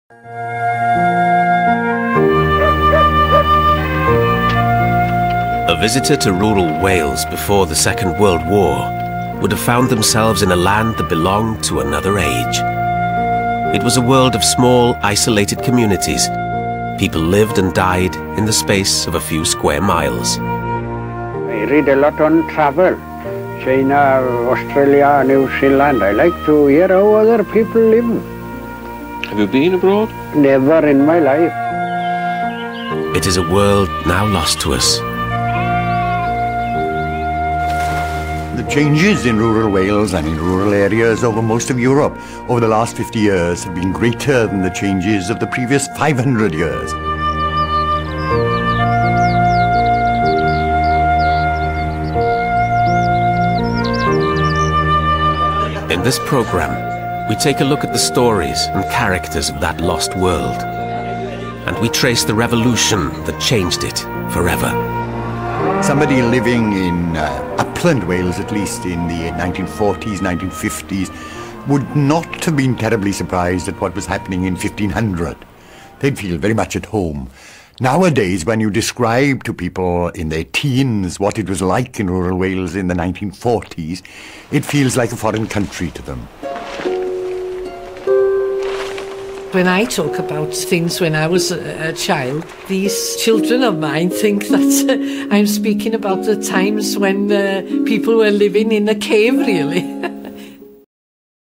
A visitor to rural Wales before the Second World War would have found themselves in a land that belonged to another age. It was a world of small, isolated communities. People lived and died in the space of a few square miles. I read a lot on travel. China, Australia, New Zealand. I like to hear how other people live. Have you been abroad? Never in my life. It is a world now lost to us. The changes in rural Wales and in rural areas over most of Europe over the last 50 years have been greater than the changes of the previous 500 years. In this program, we take a look at the stories and characters of that lost world, and we trace the revolution that changed it forever. Somebody living in upland Wales, at least in the 1940s, 1950s, would not have been terribly surprised at what was happening in 1500. They'd feel very much at home. Nowadays, when you describe to people in their teens what it was like in rural Wales in the 1940s, it feels like a foreign country to them. When I talk about things when I was a child, these children of mine think that I'm speaking about the times when people were living in a cave, really.